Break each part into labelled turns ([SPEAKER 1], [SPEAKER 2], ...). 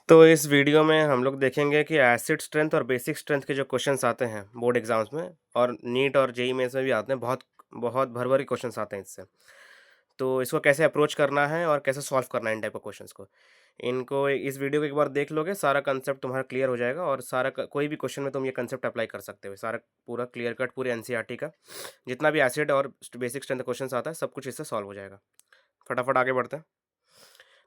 [SPEAKER 1] तो इस वीडियो में हम लोग देखेंगे कि एसिड स्ट्रेंथ और बेसिक स्ट्रेंथ के जो क्वेश्चंस आते हैं बोर्ड एग्जाम्स में और नीट और जेईई मेंस में भी आते हैं, बहुत बहुत भर-भर के क्वेश्चंस आते हैं इससे। तो इसको कैसे अप्रोच करना है और कैसे सॉल्व करना है इन टाइप ऑफ क्वेश्चंस को। इनको इस वीडियो को एक बार देख लोगे, सारा कांसेप्ट तुम्हारा क्लियर हो जाएगा और सारा क कोई भी क्वेश्चन में तुम ये कांसेप्ट अप्लाई कर सकते हो। सारा पूरा क्लियर कट पूरे एनसीईआरटी का जितना भी एसिड और बेसिक स्ट्रेंथ का क्वेश्चन्स आता है, सब कुछ इससे सॉल्व हो जाएगा। फटाफट आगे बढ़ते हैं।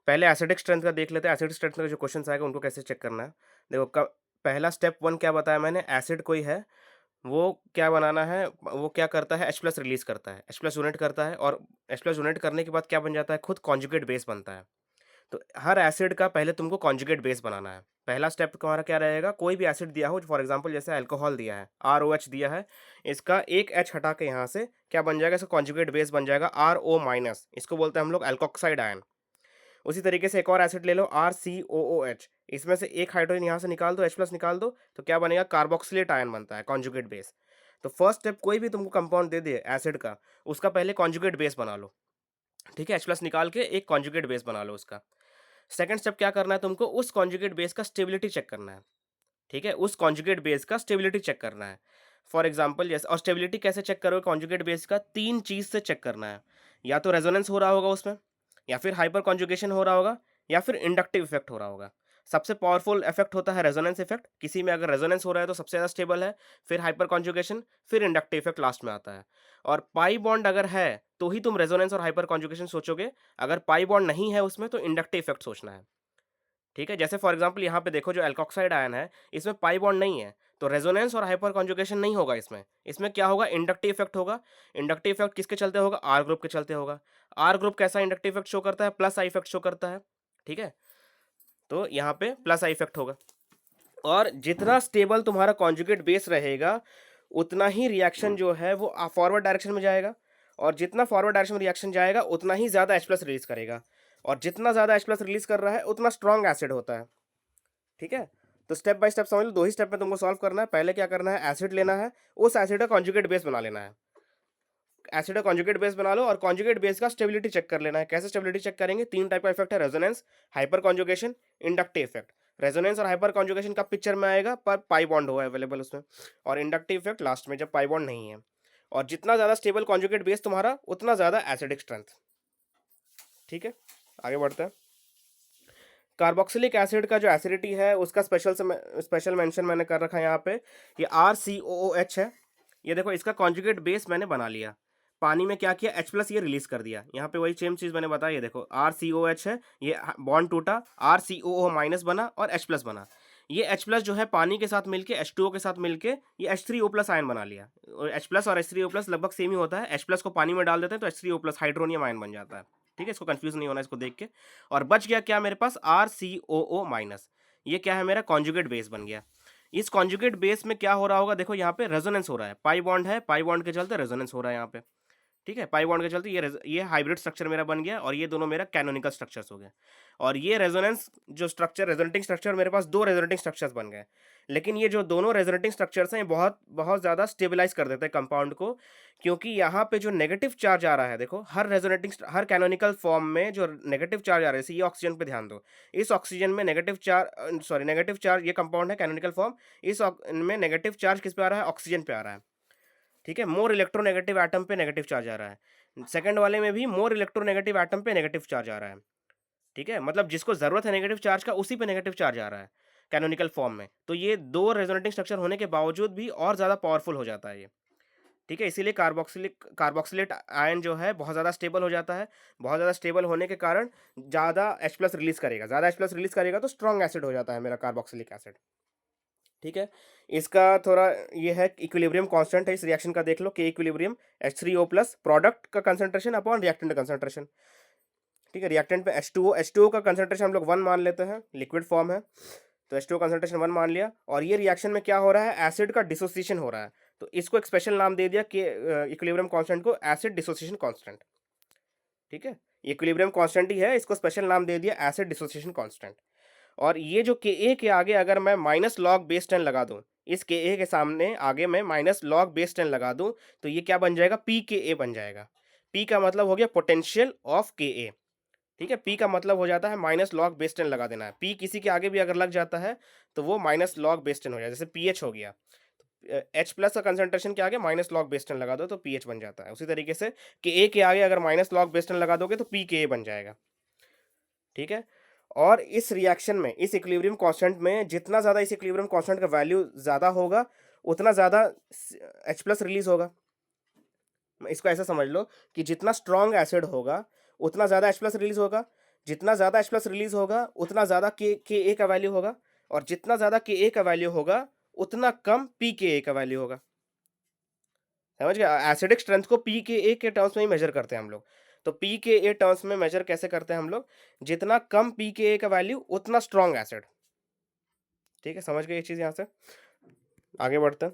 [SPEAKER 1] पहले एसिडिक स्ट्रेंथ का देख लेते हैं। एसिड स्ट्रेंथ का जो क्वेश्चंस आएगा उनको कैसे चेक करना है। देखो पहला स्टेप 1 क्या बताया मैंने, एसिड कोई है, वो क्या बनाना है, वो क्या करता है, H+ रिलीज़ करता है, H+ डोनेट करता है और H+ डोनेट करने के बाद क्या बन जाता है, खुद कॉन्जुगेट बेस बनता है। तो हर एसिड का पहले तुमको कॉन्जुगेट बेस बनाना है। पहला स्टेप तुम्हारा क्या रहेगा, कोई भी एसिड दिया हो, फॉर एग्जांपल जैसे अल्कोहल दिया है, ROH दिया है, इसका एक H हटा के यहाँ से क्या बन जाएगा, इसका कॉन्जुगेट बेस बन जाएगा RO-, इसको बोलते हैं हम लोग एल्कोक्साइड आयन। उसी तरीके से एक और एसिड ले लो RCOOH, इसमें से एक हाइड्रोजन यहाँ से निकाल दो, H+ निकाल दो, तो क्या बनेगा, कार्बोक्सिलेट आयन बनता है, कॉन्जुगेट बेस। तो फर्स्ट स्टेप कोई भी तुमको कंपाउंड दे दे एसिड का, उसका पहले कॉन्जुगेट बेस बना लो। ठीक है, H+ निकाल के एक कॉन्जुगेट बेस बना लो उसका। सेकंड स्टेप क्या करना है तुमको, उस कॉन्जुगेट बेस का स्टेबिलिटी चेक करना है। ठीक है, उस कॉन्जुगेट बेस का स्टेबिलिटी चेक करना है। फॉर एग्जांपल जैसे, और स्टेबिलिटी कैसे चेक करोगे कॉन्जुगेट बेस का, 3 चीज़ से चेक करना है। या तो रेजोनेंस हो रहा होगा उसमें, या फिर हाइपर कॉन्जुगेशन हो रहा होगा, या फिर इंडक्टिव इफेक्ट हो रहा होगा। सबसे पावरफुल इफेक्ट होता है रेजोनेंस इफेक्ट, किसी में अगर रेजोनेंस हो रहा है तो सबसे ज़्यादा स्टेबल है, फिर हाइपर कॉन्जुगेशन, फिर इंडक्टिव इफेक्ट लास्ट में आता है। और पाई बॉन्ड अगर है तो ही तुम रेजोनेंस और हाइपर कॉन्जुगेशन सोचोगे, अगर पाई बॉन्ड नहीं है उसमें तो इंडक्टिव इफेक्ट सोचना है। ठीक है, जैसे फॉर एग्जांपल यहाँ पे देखो जो एल्कोक्साइड आयन है, इसमें पाई बॉन्ड नहीं है, तो रेजोनेंस और हाइपर कॉन्जुगेशन नहीं होगा इसमें। इसमें क्या होगा, इंडक्टिव इफेक्ट होगा। इंडक्टिव इफेक्ट किसके चलते होगा, आर ग्रुप के चलते होगा। आर ग्रुप कैसा इंडक्टिव इफेक्ट शो करता है, प्लस आई इफेक्ट शो करता है। ठीक है, तो यहाँ पे प्लस आई इफेक्ट होगा। और जितना स्टेबल तुम्हारा कॉन्जुगेट बेस रहेगा, उतना ही रिएक्शन जो है वो फॉरवर्ड डायरेक्शन में जाएगा, और जितना फॉरवर्ड डायरेक्शन में रिएक्शन जाएगा उतना ही ज़्यादा H+ रिलीज करेगा, और जितना ज़्यादा H+ रिलीज कर रहा है उतना स्ट्रॉन्ग एसिड होता है। ठीक है, तो स्टेप बाय स्टेप समझ लो, 2 ही स्टेप में तुमको सॉल्व करना है। पहले क्या करना है, एसिड लेना है, उस एसिड का कॉन्जुगेट बेस बना लेना है। एसिड का कॉन्जुगेट बेस बना लो और कॉन्जुगेट बेस का स्टेबिलिटी चेक कर लेना है। कैसे स्टेबिलिटी चेक करेंगे, 3 टाइप का इफेक्ट है, resonance, hyper conjugation, inductive effect. Resonance और हाइपर कॉन्जुगेशन का पिक्चर में आएगा पर पाई बॉन्ड हो अवेलेबल उसमें, और इंडक्टिव इफेक्ट लास्ट में जब पाई बॉन्ड नहीं है। और जितना ज्यादा स्टेबल कॉन्जुगेट बेस तुम्हारा, उतना ज्यादा एसिडिक स्ट्रेंथ। ठीक है, आगे बढ़ते हैं। कार्बोक्सिलिक एसिड का जो एसिडिटी है उसका स्पेशल मेंशन मैंने कर रखा है यहाँ पे। ये RCOOH है। ये देखो, इसका कॉन्जुगेट बेस मैंने बना लिया। पानी में क्या किया, H+ ये रिलीज कर दिया। यहाँ पे वही सेम चीज मैंने बताया, ये देखो RCOH है, ये बॉन्ड टूटा, RCOO- बना और H+ बना। ये H+ जो है पानी के साथ मिलके, H2O के साथ मिलके ये H3O+ आयन बना लिया। और H+ और H3O+ लगभग सेम ही होता है। H+ को पानी में डाल देते हैं तो H3O+ हाइड्रोनियम आयन बन जाता है। ठीक है, इसको कंफ्यूज नहीं होना इसको देख के। और बच गया क्या मेरे पास, RCOO-। ये क्या है, मेरा कॉन्जुगेट बेस बन गया। इस कॉन्जुगेट बेस में क्या हो रहा होगा, देखो यहाँ पे रेजोनेंस हो रहा है, पाई बॉन्ड है, पाई बॉन्ड के चलते रेजोनेंस हो रहा है यहाँ पे। ठीक है, पाई बॉन्ड के चलते ये हाइब्रिड स्ट्रक्चर मेरा बन गया, और ये दोनों मेरा कैनोनिकल स्ट्रक्चर्स हो गए। और ये रेजोनेंस जो स्ट्रक्चर, रेजोनेटिंग स्ट्रक्चर, मेरे पास 2 रेजोनेटिंग स्ट्रक्चर्स बन गए। लेकिन ये जो दोनों रेजोनेटिंग स्ट्रक्चर्स हैं, ये बहुत बहुत ज़्यादा स्टेबलाइज कर देते हैं कंपाउंड को, क्योंकि यहाँ पे जो नेगेटिव चार्ज आ रहा है, देखो हर कैनोनिकल फॉर्म में जो नेगेटिव चार्ज आ रहा है, जैसे ये ऑक्सीजन पे ध्यान दो, इस ऑक्सीजन में नेगेटिव चार्ज, ये कंपाउंड है कैनोनिकल फॉर्म, में नेगेटिव चार्ज किस पे आ रहा है, ऑक्सीजन पे आ रहा है। ठीक है, मोर इलेक्ट्रोनेगेटिव एटम पे नेगेटिव चार्ज आ रहा है। सेकंड वाले में भी मोर इलेक्ट्रोनेगेटिव एटम पे नेगेटिव चार्ज आ रहा है। ठीक है, मतलब जिसको जरूरत है नेगेटिव चार्ज का, उसी पे नेगेटिव चार्ज आ रहा है कैनोनिकल फॉर्म में। तो ये 2 रेजोनेटिंग स्ट्रक्चर होने के बावजूद भी और ज्यादा पावरफुल हो जाता है ये। ठीक है, इसीलिए कार्बोक्सिलेट आयन जो है बहुत ज़्यादा स्टेबल हो जाता है। बहुत ज़्यादा स्टेबल होने के कारण ज़्यादा H+ रिलीज करेगा, ज़्यादा H+ रिलीज करेगा तो स्ट्रॉन्ग एसिड हो जाता है मेरा कार्बोक्सिलिक एसिड। ठीक है, इसका थोड़ा ये है, इक्विलिब्रियम कांस्टेंट है इस रिएक्शन का, देख लो के इक्विलिब्रियम, H3O+ प्रोडक्ट का कंसंट्रेशन अपॉन रिएक्टेंट कंसंट्रेशन। ठीक है, रिएक्टेंट पे H2O का कंसंट्रेशन हम लोग 1 मान लेते हैं, लिक्विड फॉर्म है, तो H2O कंसंट्रेशन 1 मान लिया। और ये रिएक्शन में क्या हो रहा है, एसिड का डिसोसिएशन हो रहा है, तो इसको एक स्पेशल नाम दे दिया कि इक्विलिब्रियम कांस्टेंट को एसिड डिसोसिएशन कांस्टेंट। ठीक है, इक्विलिब्रियम कांस्टेंट ही है, इसको स्पेशल नाम दे दिया एसिड डिसोसिएशन कांस्टेंट। और ये जो के के आगे अगर मैं माइनस लॉग बेस 10 लगा दूं, इस के के सामने आगे मैं माइनस लॉग बेस 10 लगा दूं, तो ये क्या बन जाएगा, पी के ए बन जाएगा। पी का मतलब हो गया पोटेंशियल ऑफ के ए। ठीक है, पी का मतलब हो जाता है माइनस लॉग बेस 10 लगा देना है। पी किसी के आगे भी अगर लग जाता है तो वो माइनस लॉग बेस 10 हो जाए, जैसे पीएच हो गया। एच प्लस का कंसंट्रेशन के आगे माइनस लॉग बेस 10 लगा दो तो पीएच बन जाता है। उसी तरीके से कि ए के आगे अगर माइनस लॉग बेस 10 लगा दोगे तो पी के ए बन जाएगा। ठीक है, और इस रिएक्शन में, इस इक्विलिब्रियम कांस्टेंट में जितना ज़्यादा इस इक्विलिब्रियम कांस्टेंट का वैल्यू ज़्यादा होगा, उतना ज़्यादा एच प्लस रिलीज होगा। इसको ऐसा समझ लो कि जितना स्ट्रॉन्ग एसिड होगा उतना ज़्यादा एच प्लस रिलीज होगा, जितना ज़्यादा एच प्लस रिलीज होगा उतना ज़्यादा के ए का वैल्यू होगा, और जितना ज़्यादा के ए का वैल्यू होगा उतना कम पी के ए का वैल्यू होगा। समझ गए? एसिडिक स्ट्रेंथ को पी के ए के टर्म्स में ही मेजर करते हैं हम लोग। तो पी के ए टर्म्स में मेजर कैसे करते हैं हम लोग? जितना कम पी के ए का वैल्यू उतना स्ट्रॉन्ग एसिड। ठीक है, समझ गए ये चीज़ यहाँ से? आगे बढ़ते हैं।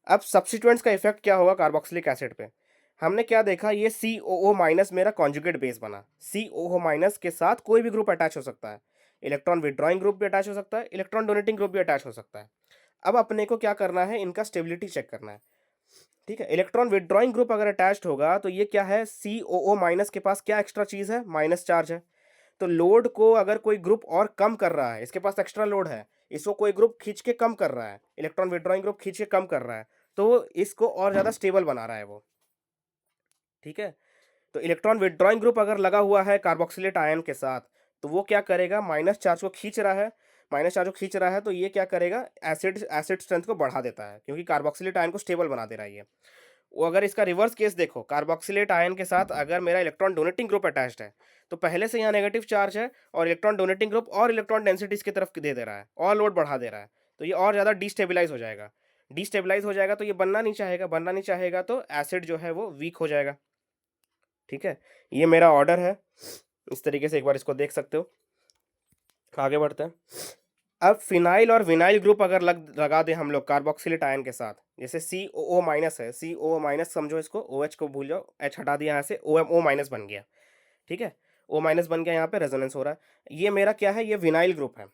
[SPEAKER 1] अब सब्स्टिट्यूएंट्स का इफेक्ट क्या होगा कार्बोक्सिलिक एसिड पे? हमने क्या देखा, ये COO माइनस मेरा कॉन्जुगेट बेस बना। COO माइनस के साथ कोई भी ग्रुप अटैच हो सकता है। इलेक्ट्रॉन विड्रॉइंग ग्रुप भी अटैच हो सकता है, इलेक्ट्रॉन डोनेटिंग ग्रुप भी अटैच हो सकता है। अब अपने को क्या करना है, इनका स्टेबिलिटी चेक करना है। ठीक है, इलेक्ट्रॉन विड्रॉइंग ग्रुप अगर अटैच्ड होगा तो ये क्या है, COO माइनस के पास क्या एक्स्ट्रा चीज है, माइनस चार्ज है। तो लोड को अगर कोई ग्रुप और कम कर रहा है, इसके पास एक्स्ट्रा लोड है, इसको कोई ग्रुप खींच के कम कर रहा है, इलेक्ट्रॉन विड्रॉइंग ग्रुप खींच के कम कर रहा है, तो इसको और ज्यादा स्टेबल बना रहा है वो। ठीक है, तो इलेक्ट्रॉन विड्रॉइंग ग्रुप अगर लगा हुआ है कार्बोक्सिलेट आयन के साथ, तो वो क्या करेगा, माइनस चार्ज को खींच रहा है। माइनस चार्ज को खींच रहा है तो ये क्या करेगा, एसिड एसिड स्ट्रेंथ को बढ़ा देता है, क्योंकि कार्बोक्सिलेट आयन को स्टेबल बना दे रहा है ये। वो अगर इसका रिवर्स केस देखो, कार्बोक्सिलेट आयन के साथ अगर मेरा इलेक्ट्रॉन डोनेटिंग ग्रुप अटैच्ड है, तो पहले से यहाँ नेगेटिव चार्ज है और इलेक्ट्रॉन डोनेटिंग ग्रुप और इलेक्ट्रॉन डेंसिटी इसकी तरफ दे रहा है और लोड बढ़ा दे रहा है, तो ये और ज़्यादा डिस्टेबलाइज हो जाएगा। डिस्टेबलाइज हो जाएगा तो ये बनना नहीं चाहेगा, तो एसिड जो है वो वीक हो जाएगा। ठीक है, ये मेरा ऑर्डर है, इस तरीके से एक बार इसको देख सकते हो। आगे बढ़ते हैं। अब फिनाइल और विनाइल ग्रुप अगर लगा दें हम लोग कार्बोक्सिलेट आयन के साथ, जैसे COO माइनस है, COO माइनस समझो इसको, OH को भूल जाओ, H हटा दिया यहाँ से, OMO माइनस बन गया। ठीक है, O माइनस बन गया, यहाँ पे रेजोनेंस हो रहा है। ये मेरा क्या है, ये विनाइल ग्रुप है।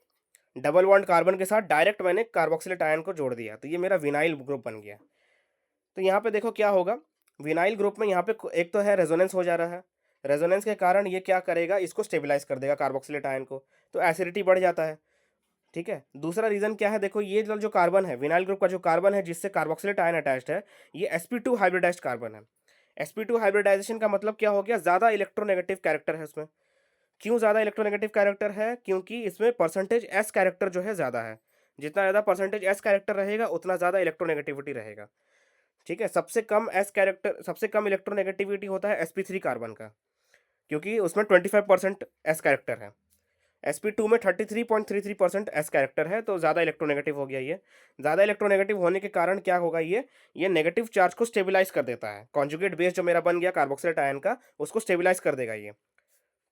[SPEAKER 1] डबल बॉन्ड कार्बन के साथ डायरेक्ट मैंने कार्बोक्सिलेट आयन को जोड़ दिया, तो ये मेरा विनाइल ग्रुप बन गया। तो यहाँ पे देखो क्या होगा, विनाइल ग्रुप में यहाँ पे एक तो है रेजोनेंस हो जा रहा है। रेजोनेंस के कारण ये क्या करेगा, इसको स्टेबलाइज कर देगा कार्बोक्सिलेट आयन को, तो एसिडिटी बढ़ जाता है। ठीक है, दूसरा रीजन क्या है, देखो ये जो कार्बन है, विनाइल ग्रुप का जो कार्बन है जिससे कार्बोक्सिलेट आयन अटैच्ड है, ये sp2 हाइब्रिडाइज्ड कार्बन है। sp2 हाइब्रिडाइजेशन का मतलब क्या हो गया, ज्यादा इलेक्ट्रोनेगेटिव कैरेक्टर है उसमें। क्यों ज्यादा इलेक्ट्रोनेगेटिव कैरेक्टर है, क्योंकि इसमें परसेंटेज s कैरेक्टर जो है ज्यादा है। जितना ज्यादा परसेंटेज s कैरेक्टर रहेगा उतना ज्यादा इलेक्ट्रोनेगेटिविटी रहेगा। ठीक है, सबसे कम इलेक्ट्रोनेगेटिविटी होता है sp3 कार्बन का, क्योंकि उसमें 25% s कैरेक्टर है। sp2 में 33.33% s कैरेक्टर है, तो ज़्यादा इलेक्ट्रोनेगेटिव हो गया ये। ज़्यादा इलेक्ट्रोनेगेटिव होने के कारण क्या होगा, ये नेगेटिव चार्ज को स्टेबलाइज कर देता है। कॉन्जुगेट बेस जो मेरा बन गया कार्बोक्सिलेट आयन का, उसको स्टेबलाइज कर देगा ये,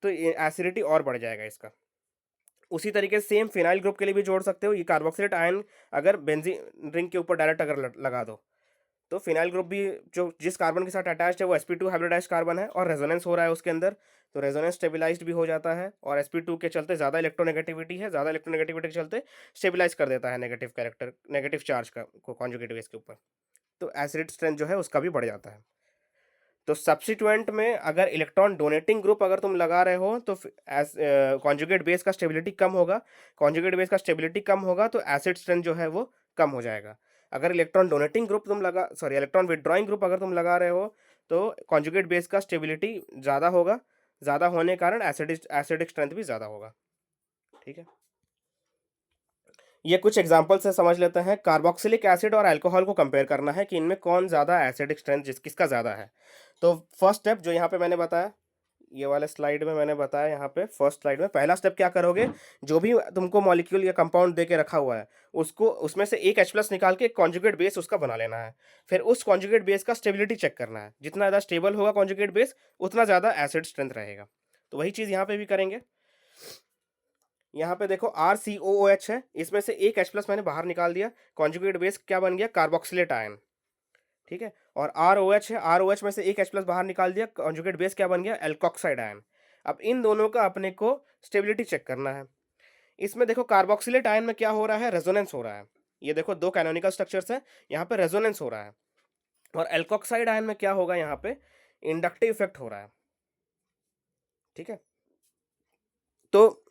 [SPEAKER 1] तो एसिडिटी और बढ़ जाएगा इसका। उसी तरीके से सेम फिनाइल ग्रुप के लिए भी जोड़ सकते हो। ये कार्बोक्सिलेट आयन अगर बेंजीन रिंग के ऊपर डायरेक्ट अगर लगा दो, तो फिनाइल ग्रुप भी जो जिस कार्बन के साथ अटैच्ड है वो sp2 हाइब्रिडाइज्ड कार्बन है और रेजोनेंस हो रहा है उसके अंदर, तो रेजोनेंस स्टेबलाइज्ड भी हो जाता है, और sp2 के चलते ज़्यादा इलेक्ट्रोनेगेटिविटी है, ज़्यादा इलेक्ट्रोनेगेटिविटी के चलते स्टेबलाइज कर देता है नेगेटिव कैरेक्टर, नेगेटिव चार्ज का को कॉन्जुगेट बेस के ऊपर, तो एसिड स्ट्रेंथ जो है उसका भी बढ़ जाता है। तो सब्स्टिट्यूएंट में अगर इलेक्ट्रॉन डोनेटिंग ग्रुप अगर तुम लगा रहे हो तो कॉन्जुगेट बेस का स्टेबिलिटी कम होगा। कॉन्जुगेट बेस का स्टेबिलिटी कम होगा तो एसिड स्ट्रेंथ जो है वो कम हो जाएगा। अगर इलेक्ट्रॉन डोनेटिंग ग्रुप तुम लगा सॉरी इलेक्ट्रॉन विड्रॉइंग ग्रुप अगर तुम लगा रहे हो तो कॉन्जुगेट बेस का स्टेबिलिटी ज़्यादा होगा, ज़्यादा होने के कारण एसिडिक स्ट्रेंथ भी ज़्यादा होगा। ठीक है, ये कुछ एग्जांपल से समझ लेते हैं। कार्बोक्सिलिक एसिड और अल्कोहल को कंपेयर करना है कि इनमें कौन ज़्यादा एसिडिक स्ट्रेंथ किसका ज़्यादा है। तो फर्स्ट स्टेप जो यहाँ पे मैंने बताया, ये वाले स्लाइड में मैंने बताया, यहाँ पे फर्स्ट स्लाइड में पहला स्टेप क्या करोगे, जो भी तुमको मॉलिक्यूल या कंपाउंड दे के रखा हुआ है उसको उसमें से एक H+ निकाल के कॉन्जुगेट बेस उसका बना लेना है। फिर उस कॉन्जुगेट बेस का स्टेबिलिटी चेक करना है, जितना ज़्यादा स्टेबल होगा कॉन्जुगेट बेस उतना ज़्यादा एसिड स्ट्रेंथ रहेगा। तो वही चीज़ यहाँ पे भी करेंगे। यहाँ पे देखो RCOOH है, इसमें से एक H+ मैंने बाहर निकाल दिया, कॉन्जुगेट बेस क्या बन गया, कार्बोक्सिलेट आयन। ठीक है, और ROH है, ROH में से एक H+ बाहर निकाल दिया, कॉन्जुगेट बेस क्या बन गया, एल्कोक्साइड आयन। अब इन दोनों का अपने को स्टेबिलिटी चेक करना है। इसमें देखो कार्बोक्सिलेट आयन में क्या हो रहा है, रेजोनेंस हो रहा है। ये देखो दो कैनोनिकल स्ट्रक्चर्स है, यहाँ पे रेजोनेंस हो रहा है। और एल्कोक्साइड आयन में क्या होगा, यहाँ पे इंडक्टिव इफेक्ट हो रहा है। ठीक है, तो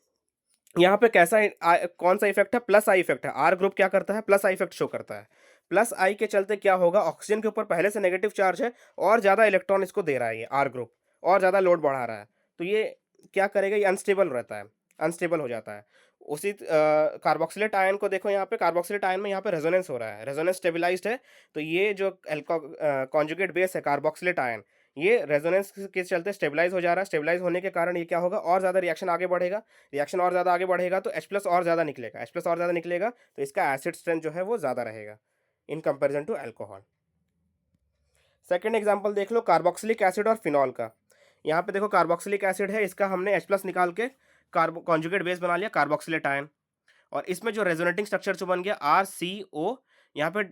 [SPEAKER 1] यहाँ पे कौन सा इफेक्ट है, प्लस आई इफेक्ट है। आर ग्रुप क्या करता है, प्लस आई इफेक्ट शो करता है। प्लस आई के चलते क्या होगा, ऑक्सीजन के ऊपर पहले से नेगेटिव चार्ज है और ज़्यादा इलेक्ट्रॉन इसको दे रहा है, ये आर ग्रुप और ज़्यादा लोड बढ़ा रहा है। तो ये क्या करेगा, ये अनस्टेबल रहता है, अनस्टेबल हो जाता है। उसी कार्बोक्सिलेट आयन को देखो, यहाँ पे कार्बोक्सिलेट आयन में यहाँ पे रेजोनेंस हो रहा है, रेजोनेंस स्टेबिलाइज्ड है। तो ये जो कॉन्जुगेट बेस है कार्बोक्सिलेट आयन, ये रेजोनेंस के चलते स्टेबलाइज हो जा रहा है। स्टेबलाइज होने के कारण ये क्या होगा, और ज़्यादा रिएक्शन आगे बढ़ेगा। रिएक्शन और ज़्यादा आगे बढ़ेगा तो H+ और ज़्यादा निकलेगा, H+ और ज़्यादा निकलेगा तो इसका एसिड स्ट्रेंथ जो है वो ज़्यादा रहेगा in comparison to alcohol. Second example देख लो, कार्बोक्सिलिक एसिड और फिनॉल का। यहाँ पे देखो कार्बोक्सिलिक एसिड है, इसका हमने H+ निकाल के कार्बो कॉन्जुगेट बेस बना लिया कार्बोक्सिलेट आयन। और इसमें जो रेजोनेटिंग स्ट्रक्चर जो बन गया RCO, यहाँ पे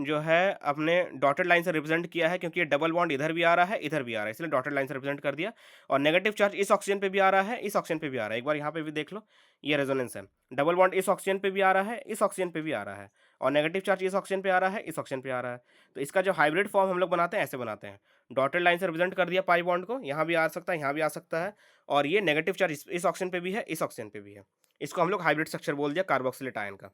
[SPEAKER 1] जो है अपने डॉटेड लाइन से रिप्रेजेंट किया है, क्योंकि ये डबल बॉन्ड इधर भी आ रहा है इधर भी आ रहा है, इसलिए डॉटेड लाइन से रिप्रेजेंट कर दिया। और नेगेटिव चार्ज इस ऑक्सीजन पे भी आ रहा है, इस ऑक्सीजन पे भी आ रहा है। एक बार यहाँ पे भी देख लो, ये रेजोनेंस है। डबल बॉन्ड इस ऑक्सीजन पे भी आ रहा है, इस ऑक्सीजन पे भी आ रहा है, और नेगेटिव चार्ज इस ऑक्सीजन पे आ रहा है, इस ऑक्सीजन पे आ रहा है। तो इसका जो हाइब्रिड फॉर्म हम लोग बनाते हैं, ऐसे बनाते हैं। डॉटेड लाइन से रिप्रेजेंट कर दिया पाई बॉन्ड को, यहाँ भी आ सकता है, यहाँ भी आ सकता है। और ये नेगेटिव चार्ज इस ऑक्सीजन पे भी है, इस ऑक्सीजन पे भी है। इसको हम लोग हाइब्रिड स्ट्रक्चर बोल दिया कार्बोक्सिलेट आयन का।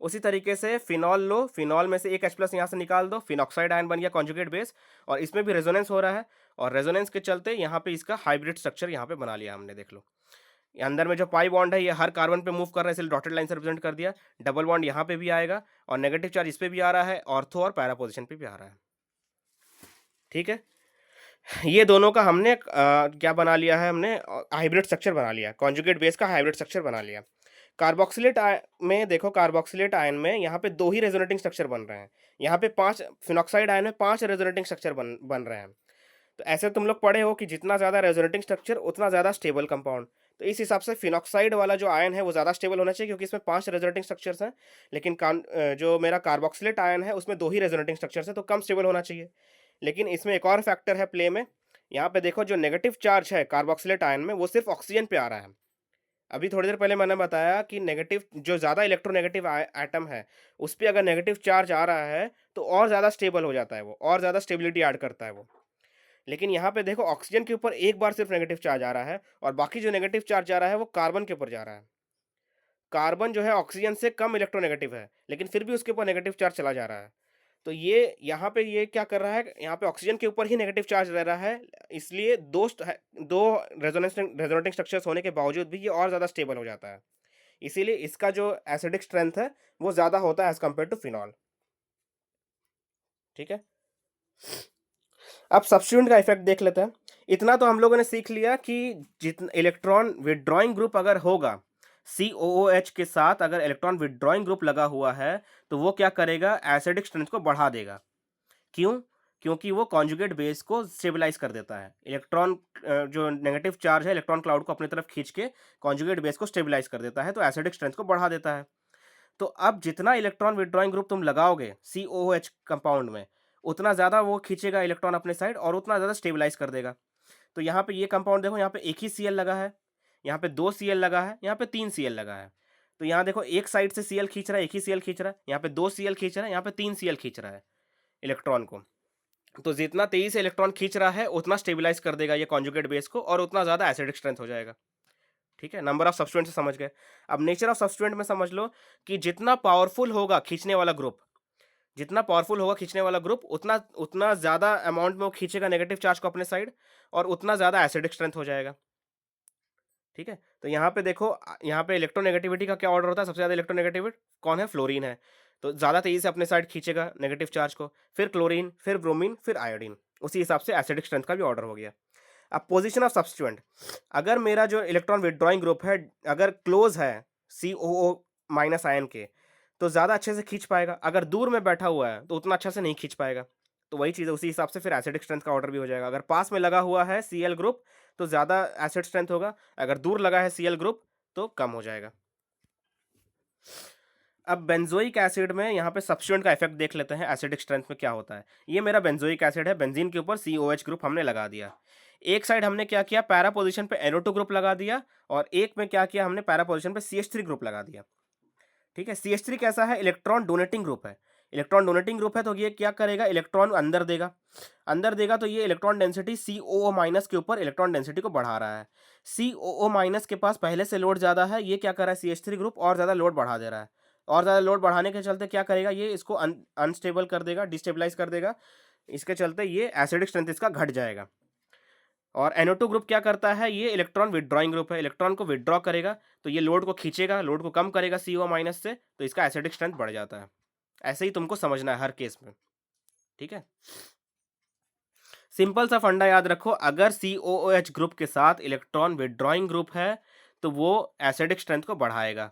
[SPEAKER 1] उसी तरीके से फिनॉल लो, फिनॉल में से एक H+ यहाँ से निकाल दो, फिनॉक्साइड आयन बन गया कॉन्जुगेट बेस। और इसमें भी रेजोनेंस हो रहा है, और रेजोनेंस के चलते यहाँ पे इसका हाइब्रिड स्ट्रक्चर यहाँ पे बना लिया हमने, देख लो। ये अंदर में जो पाई बॉन्ड है ये हर कार्बन पे मूव कर रहा है, इसलिए डॉटेड लाइन से रिप्रेजेंट कर दिया। डबल बॉन्ड यहाँ पे भी आएगा, और नेगेटिव चार्ज इस पे भी आ रहा है, ऑर्थो और पैरा पोजिशन पे भी आ रहा है। ठीक है, ये दोनों का हमने क्या बना लिया है, हमने हाइब्रिड स्ट्रक्चर बना लिया, कॉन्जुगेट बेस का हाइब्रिड स्ट्रक्चर बना लिया। में देखो, कार्बोक्सिलेट आयन में यहाँ पे 2 ही रेजोनेटिंग स्ट्रक्चर बन रहे हैं। यहाँ पे 5, फिनॉक्साइड आयन में 5 रेजोनेटिंग स्ट्रक्चर बन रहे हैं। तो ऐसे तुम लोग पढ़े हो कि जितना ज़्यादा रेजोनेटिंग स्ट्रक्चर उतना ज़्यादा स्टेबल कंपाउंड। तो इस हिसाब से फिनॉक्साइड वाला जो आयन है वो ज़्यादा स्टेबल होना चाहिए, क्योंकि इसमें 5 रेजोनेटिंग स्ट्रक्चर्स हैं। लेकिन जो मेरा कार्बोक्सिलेट आयन है उसमें 2 ही रेजोनेटिंग स्ट्रक्चर्स हैं, तो कम स्टेबल होना चाहिए। लेकिन इसमें एक और फैक्टर है प्ले में। यहाँ पे देखो, जो नेगेटिव चार्ज है कार्बोक्सिलेट आयन में वो सिर्फ ऑक्सीजन पे आ रहा है। अभी थोड़ी देर पहले मैंने बताया कि नेगेटिव, जो ज़्यादा इलेक्ट्रोनेगेटिव एटम है उस पे अगर नेगेटिव चार्ज आ रहा है तो और ज़्यादा स्टेबल हो जाता है वो, और ज़्यादा स्टेबिलिटी ऐड करता है वो। लेकिन यहाँ पे देखो, ऑक्सीजन के ऊपर एक बार सिर्फ नेगेटिव चार्ज आ रहा है, और बाकी जो नेगेटिव चार्ज जा रहा है वो कार्बन के ऊपर जा रहा है। कार्बन जो है ऑक्सीजन से कम इलेक्ट्रोनेगेटिव है, लेकिन फिर भी उसके ऊपर नेगेटिव चार्ज चला जा रहा है। तो ये यहाँ पे ये क्या कर रहा है, यहाँ पे ऑक्सीजन के ऊपर ही नेगेटिव चार्ज रह रहा है, इसलिए दो रेजोनेटिंग स्ट्रक्चर्स होने के बावजूद भी ये और ज़्यादा स्टेबल हो जाता है। इसीलिए इसका जो एसिडिक स्ट्रेंथ है वो ज़्यादा होता है एज कम्पेयर टू फिनॉल। ठीक है, अब सब्स्टिट्यूएंट का इफेक्ट देख लेते हैं। इतना तो हम लोगों ने सीख लिया कि जितना इलेक्ट्रॉन विड्रॉइंग ग्रुप अगर होगा, COOH के साथ अगर इलेक्ट्रॉन विड्रॉइंग ग्रुप लगा हुआ है तो वो क्या करेगा, एसिडिक स्ट्रेंथ को बढ़ा देगा। क्यों? क्योंकि वो कॉन्जुगेट बेस को स्टेबलाइज कर देता है। इलेक्ट्रॉन जो नेगेटिव चार्ज है इलेक्ट्रॉन क्लाउड को अपनी तरफ खींच के कॉन्जुगेट बेस को स्टेबलाइज कर देता है, तो एसिडिक स्ट्रेंथ को बढ़ा देता है। तो अब जितना इलेक्ट्रॉन विड्रॉइंग ग्रुप तुम लगाओगे COOH कंपाउंड में, उतना ज़्यादा वो खींचेगा इलेक्ट्रॉन अपने साइड और उतना ज़्यादा स्टेबलाइज कर देगा। तो यहाँ पे ये कंपाउंड देखो, यहाँ पे एक ही Cl लगा है, यहाँ पे 2 Cl लगा है, यहाँ पे 3 Cl लगा है। तो यहाँ देखो, एक साइड से Cl खींच रहा है, एक ही Cl खींच रहा है, यहाँ पे 2 Cl खींच रहा है, यहाँ पे 3 Cl खींच रहा है इलेक्ट्रॉन को। तो जितना तेजी से इलेक्ट्रॉन खींच रहा है उतना स्टेबलाइज कर देगा ये कॉन्जुगेट बेस को, और उतना ज़्यादा एसिडिक स्ट्रेंथ हो जाएगा। ठीक है, नंबर ऑफ सब्स्टिट्यूएंट से समझ गए। अब नेचर ऑफ सब्स्टिट्यूएंट में समझ लो कि जितना पावरफुल होगा खींचने वाला ग्रुप, जितना पावरफुल होगा खींचने वाला ग्रुप, उतना उतना ज़्यादा अमाउंट में वो खींचेगा नेगेटिव चार्ज को अपने साइड, और उतना ज़्यादा एसिडिक स्ट्रेंथ हो जाएगा। ठीक है, तो यहाँ पे देखो, यहाँ पे इलेक्ट्रोनेगेटिविटी का क्या ऑर्डर होता है, सबसे ज़्यादा इलेक्ट्रोनेगेटिविटी कौन है, फ्लोरीन है। तो ज़्यादा तेज़ी से अपने साइड खींचेगा नेगेटिव चार्ज को, फिर क्लोरीन, फिर ब्रोमीन, फिर आयोडीन। उसी हिसाब से एसिडिक स्ट्रेंथ का भी ऑर्डर हो गया। अब पोजीशन ऑफ सब्स्टिट्यूएंट, अगर मेरा जो इलेक्ट्रॉन विड्रॉइंग ग्रुप है अगर क्लोज है COO माइनस आयन के, तो ज़्यादा अच्छे से खींच पाएगा। अगर दूर में बैठा हुआ है तो उतना अच्छा से नहीं खींच पाएगा। तो वही चीज़ है, उसी हिसाब से फिर एसिडिक स्ट्रेंथ का ऑर्डर भी हो जाएगा। अगर पास में लगा हुआ है Cl ग्रुप तो ज़्यादा एसिड स्ट्रेंथ होगा, अगर दूर लगा है Cl ग्रुप तो कम हो जाएगा। अब बेंजोइक एसिड में यहाँ पे सब्स्टिट्यूएंट का इफेक्ट देख लेते हैं, एसिडिक स्ट्रेंथ में क्या होता है। ये मेरा बेंजोइक एसिड है, बेंजीन के ऊपर COH ग्रुप हमने लगा दिया। एक साइड हमने क्या किया, पैरा पोजीशन पे NO2 ग्रुप लगा दिया, और एक में क्या किया हमने, पैरा पोजीशन पे CH3 ग्रुप लगा दिया। ठीक है, CH3 कैसा है, इलेक्ट्रॉन डोनेटिंग ग्रुप है। इलेक्ट्रॉन डोनेटिंग ग्रुप है तो ये क्या करेगा, इलेक्ट्रॉन अंदर देगा तो ये इलेक्ट्रॉन डेंसिटी COO माइनस के ऊपर इलेक्ट्रॉन डेंसिटी को बढ़ा रहा है। COO माइनस के पास पहले से लोड ज़्यादा है, ये क्या कर रहा है, CH3 ग्रुप और ज़्यादा लोड बढ़ा दे रहा है, और ज़्यादा लोड बढ़ाने के चलते क्या करेगा, ये इसको अनस्टेबल कर देगा, डिस्टेबलाइज कर देगा, इसके चलते ये एसिडिक स्ट्रेंथ इसका घट जाएगा। और NO2 ग्रुप क्या करता है, ये इलेक्ट्रॉन विड्रॉइंग ग्रुप है, इलेक्ट्रॉन को विड्रॉ करेगा तो ये लोड को खींचेगा, लोड को कम करेगा CO माइनस से, तो इसका एसिडिक स्ट्रेंथ बढ़ जाता है। ऐसे ही तुमको समझना है हर केस में, ठीक है। सिंपल सा फंडा याद रखो, अगर COOH ग्रुप के साथ इलेक्ट्रॉन विड्रॉइंग ग्रुप है तो वो एसिडिक स्ट्रेंथ को बढ़ाएगा,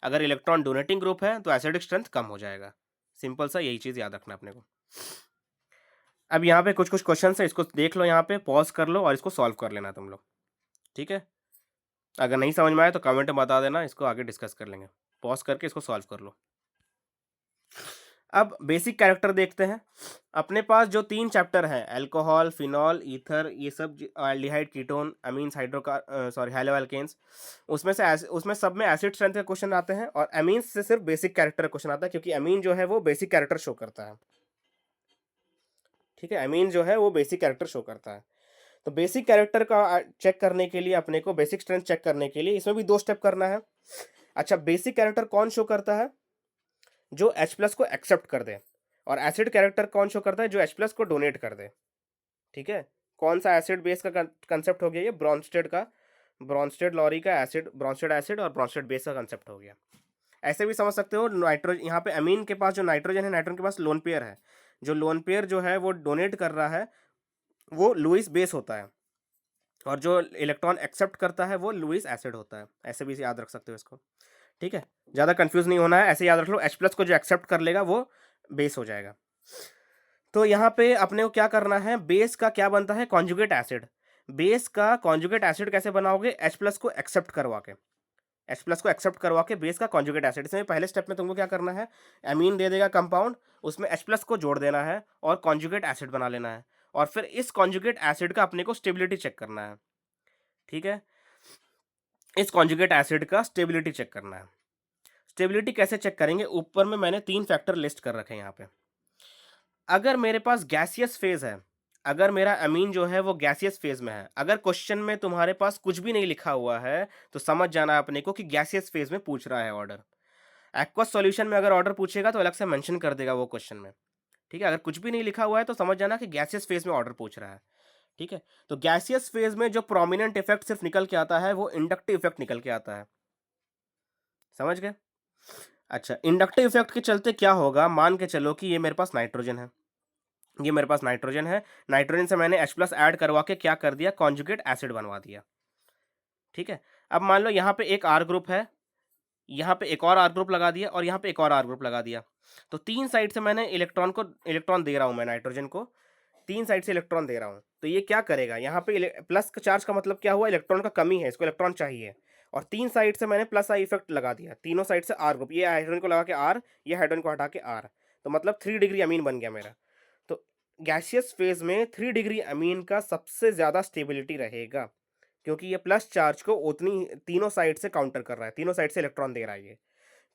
[SPEAKER 1] अगर इलेक्ट्रॉन डोनेटिंग ग्रुप है तो एसिडिक स्ट्रेंथ कम हो जाएगा। सिंपल सा यही चीज़ याद रखना अपने को। अब यहाँ पे कुछ कुछ क्वेश्चन है, इसको देख लो, यहाँ पे पॉज कर लो और इसको सॉल्व कर लेना तुम लोग, ठीक है। अगर नहीं समझ में आए तो कमेंट में बता देना, इसको आगे डिस्कस कर लेंगे। पॉज करके इसको सॉल्व कर लो। अब बेसिक कैरेक्टर देखते हैं। अपने पास जो 3 चैप्टर हैं, अल्कोहल, फिनॉल, ईथर, ये सब aldehyde, ketone, amines, haloalkanes, उसमें सब में एसिड स्ट्रेंथ के क्वेश्चन आते हैं, और अमीन्स से सिर्फ बेसिक कैरेक्टर क्वेश्चन आता है, क्योंकि अमीन जो है वो बेसिक कैरेक्टर शो करता है, ठीक है। अमीन जो है वो बेसिक कैरेक्टर शो करता है। तो बेसिक कैरेक्टर का चेक करने के लिए अपने को, बेसिक स्ट्रेंथ चेक करने के लिए इसमें भी 2 स्टेप करना है। अच्छा, बेसिक कैरेक्टर कौन शो करता है, जो H+ को एक्सेप्ट कर दे, और एसिड कैरेक्टर कौन शो करता है, जो H+ को डोनेट कर दे, ठीक है। कौन सा एसिड बेस का कंसेप्ट हो गया, ये ब्रॉन्स्टेड लॉरी का एसिड, ब्रॉन्स्टेड एसिड और ब्रॉन्स्टेड बेस का कंसेप्ट हो गया। ऐसे भी समझ सकते हो, नाइट्रोजन, यहाँ पे अमीन के पास जो नाइट्रोजन है, नाइट्रोजन के पास लोन पेयर है, जो लोन पेयर जो है वो डोनेट कर रहा है, वो लुईस बेस होता है, और जो इलेक्ट्रॉन एक्सेप्ट करता है वो लुईस एसिड होता है। ऐसे भी याद रख सकते हो इसको, ठीक है। ज़्यादा कंफ्यूज नहीं होना है, ऐसे याद रख लो, H+ को जो एक्सेप्ट कर लेगा वो बेस हो जाएगा। तो यहाँ पे अपने को क्या करना है, बेस का क्या बनता है, कॉन्जुगेट एसिड। बेस का कॉन्जुगेट एसिड कैसे बनाओगे, H+ को एक्सेप्ट करवा के, बेस का कॉन्जुगेट एसिड। इसमें पहले स्टेप में तुमको क्या करना है, अमीन दे देगा कंपाउंड, उसमें H+ को जोड़ देना है और कॉन्जुगेट एसिड बना लेना है, और फिर इस कॉन्जुगेट एसिड का अपने को स्टेबिलिटी चेक करना है, ठीक है। इस कॉन्जुगेट एसिड का स्टेबिलिटी चेक करना है। स्टेबिलिटी कैसे चेक करेंगे, ऊपर में मैंने 3 फैक्टर लिस्ट कर रखे हैं यहाँ पे। अगर मेरे पास गैसियस फेज है, अगर मेरा अमीन जो है वो गैसियस फेज में है, अगर क्वेश्चन में तुम्हारे पास कुछ भी नहीं लिखा हुआ है तो समझ जाना अपने को कि गैसियस फेज में पूछ रहा है ऑर्डर। एक्वस सॉल्यूशन में अगर ऑर्डर पूछेगा तो अलग से मेंशन कर देगा वो क्वेश्चन में, ठीक है। अगर कुछ भी नहीं लिखा हुआ है तो समझ जाना कि गैसियस फेज में ऑर्डर पूछ रहा है, ठीक है। तो गैसियस फेज में जो प्रोमिनेंट इफेक्ट सिर्फ निकल के आता है वो इंडक्टिव इफेक्ट निकल के आता है, समझ गए। अच्छा, इंडक्टिव इफेक्ट के चलते क्या होगा, मान के चलो कि ये मेरे पास नाइट्रोजन है, नाइट्रोजन से मैंने H+ ऐड करवा के क्या कर दिया, कॉन्जुगेट एसिड बनवा दिया, ठीक है। अब मान लो यहाँ पे एक R ग्रुप है, यहाँ पे एक और R ग्रुप लगा दिया, और यहाँ पे एक और R ग्रुप लगा दिया, तो 3 साइड से मैंने इलेक्ट्रॉन दे रहा हूँ, मैं नाइट्रोजन को 3 साइड से इलेक्ट्रॉन दे रहा हूँ। तो ये क्या करेगा, यहाँ पे प्लस का चार्ज का मतलब क्या हुआ, इलेक्ट्रॉन का कमी है, इसको इलेक्ट्रॉन चाहिए, और 3 साइड से मैंने प्लस आई इफेक्ट लगा दिया, तीनों साइड से R ग्रुप, ये हाइड्रोजन को लगा के R, ये हाइड्रोजन को हटा के R, तो मतलब 3 डिग्री अमीन बन गया मेरा। तो गैसियस फेज में 3 डिग्री अमीन का सबसे ज़्यादा स्टेबिलिटी रहेगा, क्योंकि ये प्लस चार्ज को उतनी तीनों साइड से काउंटर कर रहा है, तीनों साइड से इलेक्ट्रॉन दे रहा है ये।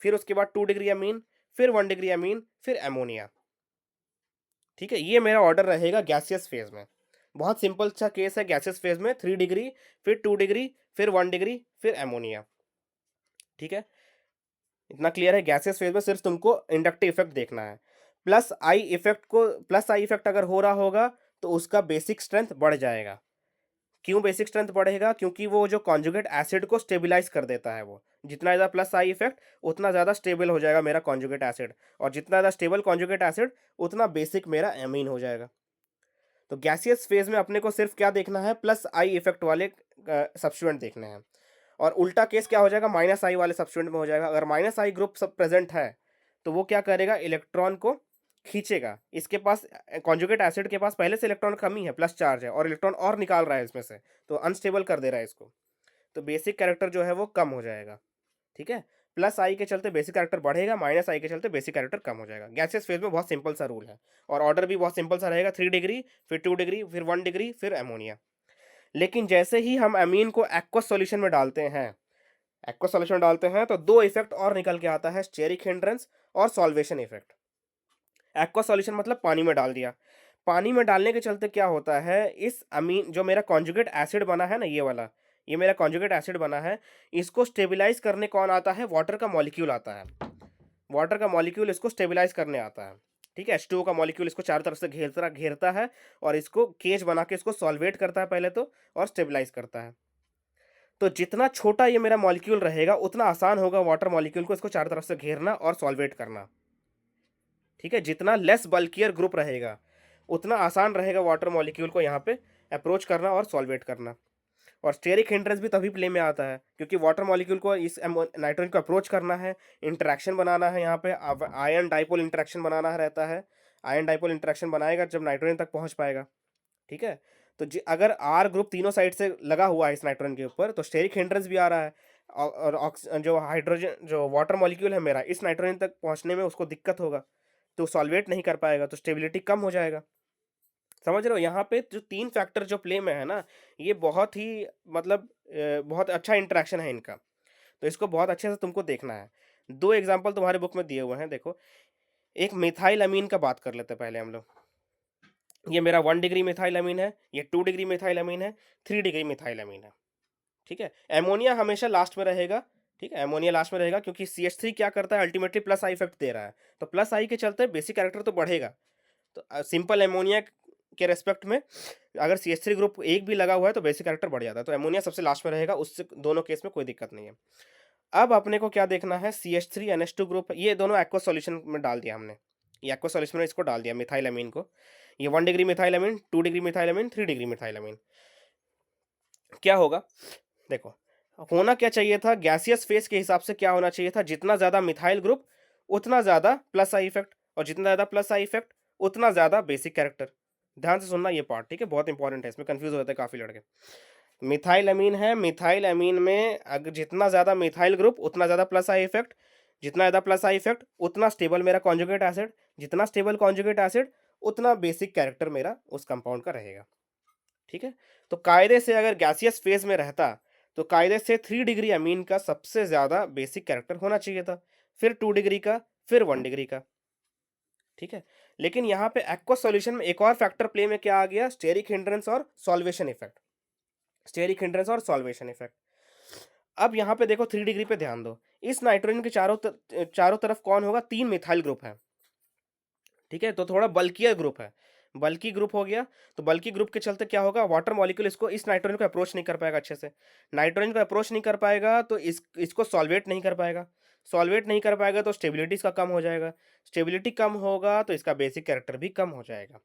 [SPEAKER 1] फिर उसके बाद 2 डिग्री अमीन, फिर 1 डिग्री अमीन, फिर अमोनिया, ठीक है। ये मेरा ऑर्डर रहेगा गैसियस फेज में। बहुत सिंपल सा केस है, गैसियस फेज में 3 डिग्री, फिर 2 डिग्री, फिर 1 डिग्री, फिर अमोनिया, ठीक है। इतना क्लियर है, गैसियस फेज में सिर्फ तुमको इंडक्टिव इफेक्ट देखना है। प्लस आई इफेक्ट अगर हो रहा होगा तो उसका बेसिक स्ट्रेंथ बढ़ जाएगा। क्यों बेसिक स्ट्रेंथ बढ़ेगा, क्योंकि वो जो कॉन्जुगेट एसिड को स्टेबलाइज कर देता है, वो जितना ज़्यादा प्लस आई इफेक्ट उतना ज़्यादा स्टेबल हो जाएगा मेरा कॉन्जुगेट एसिड, और जितना ज़्यादा स्टेबल कॉन्जुगेट एसिड उतना बेसिक मेरा एमीन हो जाएगा। तो गैसियस फेज में अपने को सिर्फ क्या देखना है, प्लस आई इफेक्ट वाले सब्स्टिट्यूएंट देखने हैं, और उल्टा केस क्या हो जाएगा, माइनस आई वाले सब्स्टिट्यूएंट में हो जाएगा। अगर माइनस आई ग्रुप सब प्रेजेंट है तो वो क्या करेगा, इलेक्ट्रॉन को खींचेगा, इसके पास कॉन्जुगेट एसिड के पास पहले से इलेक्ट्रॉन कमी है, प्लस चार्ज है, और इलेक्ट्रॉन और निकाल रहा है इसमें से, तो अनस्टेबल कर दे रहा है इसको, तो बेसिक कैरेक्टर जो है वो कम हो जाएगा, ठीक है। प्लस आई के चलते बेसिक कैरेक्टर बढ़ेगा, माइनस आई के चलते बेसिक कैरेक्टर कम हो जाएगा। गैसियस फेज में बहुत सिंपल सा रूल है, और ऑर्डर भी बहुत सिंपल सा रहेगा, 3 डिग्री, फिर 2 डिग्री, फिर 1 डिग्री, फिर अमोनिया। लेकिन जैसे ही हम अमीन को एक्वस सॉल्यूशन में डालते हैं तो 2 इफेक्ट और निकल के आता है, स्टेरिक हिंड्रेंस और सॉल्वेशन इफेक्ट। एक्वा सॉल्यूशन मतलब पानी में डाल दिया। पानी में डालने के चलते क्या होता है, इस अमीन जो मेरा कॉन्जुगेट एसिड बना है ना ये वाला, ये मेरा कॉन्जुगेट एसिड बना है, इसको स्टेबलाइज़ करने कौन आता है? वाटर का मॉलिक्यूल आता है। वाटर का मॉलिक्यूल इसको स्टेबलाइज़ करने आता है। ठीक है? H2O का मॉलिक्यूल इसको चारों तरफ से घेरता है और इसको केज बना के इसको सॉल्वेट करता है पहले तो और स्टेबलाइज़ करता है। तो जितना छोटा ये मेरा मॉलिक्यूल रहेगा, उतना आसान होगा वाटर मॉलिक्यूल को इसको चारों तरफ से घेरना और सॉल्वेट करना। ठीक है? जितना लेस बल्कियर ग्रुप रहेगा, उतना आसान रहेगा वाटर मॉलिक्यूल को यहाँ पे अप्रोच करना और सॉल्वेट करना। और स्टेरिक हिंड्रेंस भी तभी प्ले में आता है क्योंकि वाटर मॉलिक्यूल को इस नाइट्रोजन को अप्रोच करना है, इंटरेक्शन बनाना है, यहाँ पे आयन डाइपोल इंटरेक्शन बनाना रहता है। आयन डाइपोल इंटरेक्शन बनाएगा जब नाइट्रोजन तक पहुंच पाएगा। ठीक है? तो अगर आर ग्रुप तीनों साइड से लगा हुआ है इस नाइट्रोजन के ऊपर, तो स्टेरिक हिंड्रेंस भी आ रहा है और जो हाइड्रोजन जो वाटर मॉलिक्यूल है मेरा इस नाइट्रोजन तक पहुंचने में उसको दिक्कत होगा, तो सॉल्वेट नहीं कर पाएगा, तो स्टेबिलिटी कम हो जाएगा। समझ रहे हो? यहाँ पे जो 3 फैक्टर जो प्ले में है ना, ये बहुत ही मतलब बहुत अच्छा इंटरेक्शन है इनका। तो इसको बहुत अच्छे से तुमको देखना है। 2 एग्ज़ाम्पल तुम्हारे बुक में दिए हुए हैं, देखो। एक मिथाइल अमीन का बात कर लेते हैं पहले हम लोग। ये मेरा 1 डिग्री मिथाइल अमीन है, ये 2 डिग्री मिथाइल अमीन है, 3 डिग्री मिथाइल अमीन है। ठीक है? अमोनिया हमेशा लास्ट में रहेगा। ठीक है? अमोनिया लास्ट में रहेगा क्योंकि CH3 क्या करता है, अल्टीमेटली प्लस आई इफेक्ट दे रहा है। तो प्लस आई के चलते बेसिक कैरेक्टर तो बढ़ेगा। तो सिंपल अमोनिया के रेस्पेक्ट में अगर CH3 ग्रुप एक भी लगा हुआ है तो बेसिक कैरेक्टर बढ़ जाता है, तो अमोनिया सबसे लास्ट में रहेगा, उससे दोनों केस में कोई दिक्कत नहीं है। अब अपने को क्या देखना है, CH3 NH2 ग्रुप, ये दोनों एक्वा सॉल्यूशन में डाल दिया हमने, ये एक्वा सॉल्यूशन में इसको डाल दिया मिथाइल अमीन को। ये 1 डिग्री मिथाइल अमीन, 2 डिग्री मिथाइल अमीन, 3 डिग्री मिथाइल अमीन। क्या होगा देखो, होना क्या चाहिए था, गैसियस फेस के हिसाब से क्या होना चाहिए था, जितना ज्यादा मिथाइल ग्रुप उतना ज्यादा प्लस आई इफेक्ट, और जितना ज्यादा प्लस आई इफेक्ट उतना ज्यादा बेसिक कैरेक्टर। ध्यान से सुनना ये पार्ट, ठीक है, बहुत इंपॉर्टेंट है, इसमें कंफ्यूज हो जाते हैं काफी लड़के। मिथाइल अमीन है, मिथाइल अमीन में अगर जितना ज्यादा मिथाइल ग्रुप उतना ज्यादा प्लस आई इफेक्ट, जितना ज्यादा प्लस आई इफेक्ट उतना स्टेबल मेरा कॉन्जुगेट एसिड, जितना स्टेबल कॉन्जुगेट एसिड उतना बेसिक कैरेक्टर मेरा उस कंपाउंड का रहेगा। ठीक है? तो कायदे से अगर गैसियस फेज में रहता तो कायदे से 3 डिग्री अमीन का सबसे ज्यादा बेसिक कैरेक्टर होना चाहिए था, फिर 2 डिग्री का, फिर 1 डिग्री का। ठीक है? लेकिन यहाँ पे एक्वा सॉल्यूशन में एक और फैक्टर प्ले में क्या आ गया, स्टेरिक हिंड्रेंस और सॉल्वेशन इफेक्ट। स्टेरिक हिंड्रेंस और सॉल्वेशन इफेक्ट। अब यहाँ पे देखो 3 डिग्री पे ध्यान दो, इस नाइट्रोजन के चारों तरफ कौन होगा, 3 मिथाइल ग्रुप है। ठीक है? तो थोड़ा बल्कियर ग्रुप है, बल्की ग्रुप हो गया। तो बल्की ग्रुप के चलते क्या होगा, वाटर मॉलिक्यूल इसको इस नाइट्रोजन को अप्रोच नहीं कर पाएगा अच्छे से। नाइट्रोजन को अप्रोच नहीं कर पाएगा तो इसको सॉल्वेट नहीं कर पाएगा। सॉल्वेट नहीं कर पाएगा तो स्टेबिलिटी इसका कम हो जाएगा। स्टेबिलिटी कम होगा तो इसका बेसिक कैरेक्टर भी कम हो जाएगा।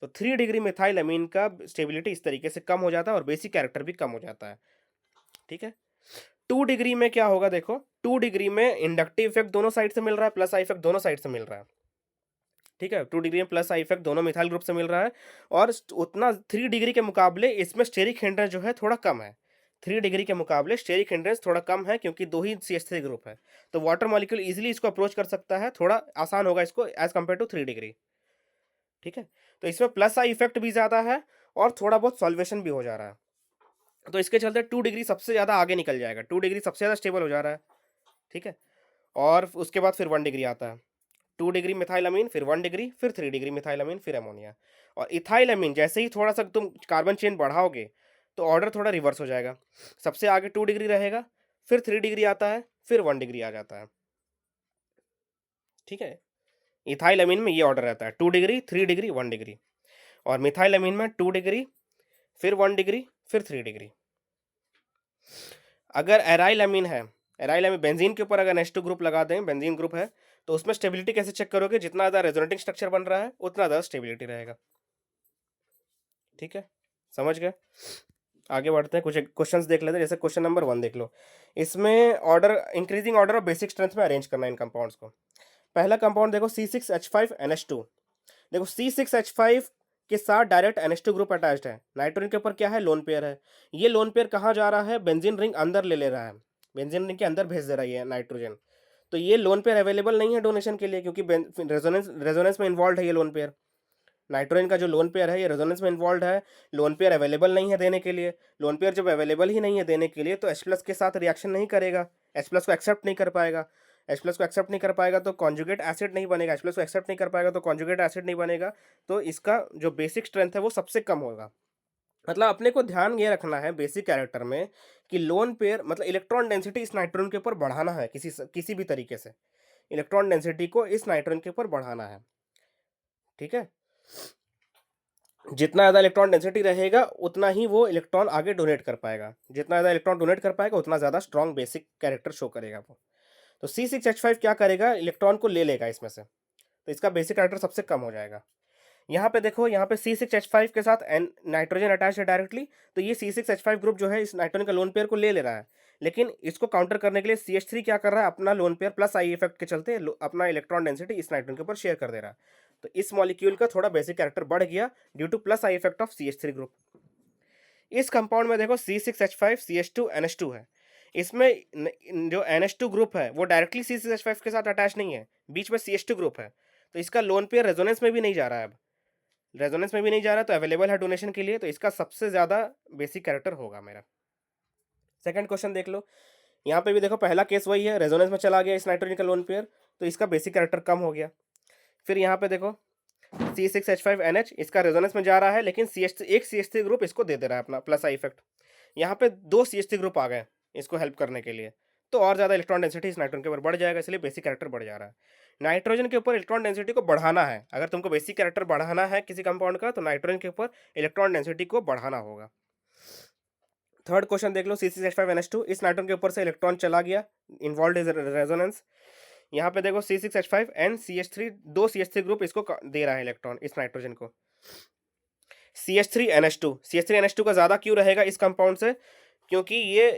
[SPEAKER 1] तो 3 डिग्री मिथाइल अमीन का स्टेबिलिटी इस तरीके से कम हो जाता है और बेसिक कैरेक्टर भी कम हो जाता है। ठीक है? 2 डिग्री में क्या होगा देखो, 2 डिग्री में इंडक्टिव इफेक्ट दोनों साइड से मिल रहा है, प्लस आई इफेक्ट दोनों साइड से मिल रहा है। ठीक है? 2 डिग्री में प्लस आई इफेक्ट दोनों मिथाइल ग्रुप से मिल रहा है, और उतना 3 डिग्री के मुकाबले इसमें स्टेरिक हिंड्रेंस जो है थोड़ा कम है। 3 डिग्री के मुकाबले स्टेरिक हिंड्रेंस थोड़ा कम है क्योंकि 2 ही CH3 ग्रुप है। तो वाटर मॉलिक्यूल इजीली इसको अप्रोच कर सकता है, थोड़ा आसान होगा इसको एज कंपेयर टू 3 डिग्री। ठीक है? तो इसमें प्लस आई इफेक्ट भी ज़्यादा है और थोड़ा बहुत सॉल्वेशन भी हो जा रहा है। तो इसके चलते 2 डिग्री सबसे ज़्यादा आगे निकल जाएगा, 2 डिग्री सबसे ज़्यादा स्टेबल हो जा रहा है। ठीक है? और उसके बाद फिर 1 डिग्री आता है, 2 डिग्री मिथाइलअमीन, फिर 1 डिग्री, फिर 3 डिग्री मिथाइलअमीन, फिर अमोनिया। और इथाइलअमीन जैसे ही थोड़ा सा तुम कार्बन चेन बढ़ाओगे तो ऑर्डर थोड़ा रिवर्स हो जाएगा। सबसे आगे 2 डिग्री रहेगा, फिर 3 डिग्री आता है, फिर 1 डिग्री आ जाता है। ठीक है? इथाइलअमीन में ये ऑर्डर रहता है, 2 डिग्री, 3 डिग्री, 1 डिग्री। और मिथाइलअमीन में 2 डिग्री, फिर 1 डिग्री, फिर 3 डिग्री। अगर एराइल अमीन है, एराइल अमीन बेंजीन के ऊपर अगर H2 ग्रुप लगा दें, बेंजीन ग्रुप है, तो उसमें स्टेबिलिटी कैसे चेक करोगे, जितना ज़्यादा रेजोनेटिंग स्ट्रक्चर बन रहा है उतना ज़्यादा स्टेबिलिटी रहेगा। ठीक है? समझ गए? आगे बढ़ते हैं, कुछ क्वेश्चंस देख लेते हैं। जैसे क्वेश्चन नंबर 1 देख लो, इसमें order increasing order of basic strength में अरेंज करना है इन कंपाउंड्स को। पहला कंपाउंड देखो C6H5NH2। देखो C6H5 के साथ डायरेक्ट NH2 ग्रुप अटैच्ड है, नाइट्रोजन के ऊपर क्या है, लोन पेयर है। ये लोन पेयर कहाँ जा रहा है, बेंजीन रिंग अंदर ले रहा है, बेंजीन रिंग के अंदर भेज दे रहा है ये नाइट्रोजन। तो ये लोन पेयर अवेलेबल नहीं है डोनेशन के लिए क्योंकि रेजोनेंस में इन्वॉल्व है ये लोन पेयर। नाइट्रोजन का जो लोन पेयर है ये रेजोनेंस में इन्वॉल्व है, लोन पेयर अवेलेबल नहीं है देने के लिए। लोन पेयर जब अवेलेबल ही नहीं है देने के लिए तो H+ के साथ रिएक्शन नहीं करेगा, H+ को एक्सेप्ट नहीं कर पाएगा। H+ को एक्सेप्ट नहीं कर पाएगा तो कॉन्जुगेट एसिड नहीं बनेगा, H+ को एक्सेप्ट नहीं कर पाएगा तो कॉन्जुगेट एसिड नहीं बनेगा, तो इसका जो बेसिक स्ट्रेंथ है वो सबसे कम होगा। मतलब अपने को ध्यान ये रखना है बेसिक कैरेक्टर में कि लोन पेयर मतलब इलेक्ट्रॉन डेंसिटी इस नाइट्रोजन के ऊपर बढ़ाना है किसी भी तरीके से। इलेक्ट्रॉन डेंसिटी को इस नाइट्रोजन के ऊपर बढ़ाना है, ठीक है? जितना ज़्यादा इलेक्ट्रॉन डेंसिटी रहेगा, उतना ही वो इलेक्ट्रॉन आगे डोनेट कर पाएगा। जितना ज़्यादा इलेक्ट्रॉन डोनेट कर पाएगा, उतना ज़्यादा स्ट्रॉन्ग बेसिक कैरेक्टर शो करेगा वो। तो C6H5 क्या करेगा, इलेक्ट्रॉन को ले लेगा इसमें से, तो इसका बेसिक कैरेक्टर सबसे कम हो जाएगा। यहाँ पे देखो, यहाँ पे C6H5 के साथ एन नाइट्रोजन अटैच है डायरेक्टली, तो ये C6H5 ग्रुप जो है इस नाइट्रोजन का लोन पेयर को ले ले रहा है। लेकिन इसको काउंटर करने के लिए CH3 क्या कर रहा है, अपना lone pair plus I effect के चलते अपना इलेक्ट्रॉन डेंसिटी इस नाइट्रोजन के ऊपर शेयर कर दे रहा है। तो इस मॉलिक्यूल का थोड़ा बेसिक कैरेक्टर बढ़ गया due two plus I effect of CH3 group. इस कंपाउंड में देखो C6H5 CH2 NH2 है। इसमें जो NH2 ग्रुप है वो डायरेक्टली C6H5 के साथ अटैच नहीं है, बीच में CH2 ग्रुप है, तो इसका लोन पेयर रेजोनेंस में भी नहीं जा रहा है। अब रेजोनेंस में भी नहीं जा रहा तो अवेलेबल है डोनेशन के लिए, तो इसका सबसे ज़्यादा बेसिक कैरेक्टर होगा मेरा। सेकंड क्वेश्चन देख लो, यहाँ पे भी देखो पहला केस वही है, रेजोनेंस में चला गया इस नाइट्रोजन का लोन पेयर, तो इसका बेसिक कैरेक्टर कम हो गया। फिर यहाँ पे देखो C6H5NH, इसका रेजोनेंस में जा रहा है लेकिन एक CH3 ग्रुप इसको दे दे रहा है अपना प्लस आई इफेक्ट। यहाँ पे 2 CH3 ग्रुप आ गए इसको हेल्प करने के लिए, तो और ज़्यादा इलेक्ट्रॉन डेंसिटी इस नाइट्रोजन के ऊपर बढ़ जाएगा, इसलिए बेसिक कैरेक्टर बढ़ जा रहा है। नाइट्रोजन के ऊपर इलेक्ट्रॉन डेंसिटी को बढ़ाना है, अगर तुमको बेसिक कैरेक्टर बढ़ाना है किसी कंपाउंड का, तो नाइट्रोजन के ऊपर इलेक्ट्रॉन डेंसिटी को बढ़ाना होगा। थर्ड क्वेश्चन देख लो, C6H5NH2, इस नाइट्रोजन के ऊपर से इलेक्ट्रॉन चला गया, इन्वॉल्व इज रेजोनेंस। यहाँ पे देखो C6H5 and CH3, 2 CH3 group इसको दे रहा है इलेक्ट्रॉन इस नाइट्रोजन को। CH3NH2 का ज़्यादा क्यों रहेगा इस कंपाउंड से, क्योंकि ये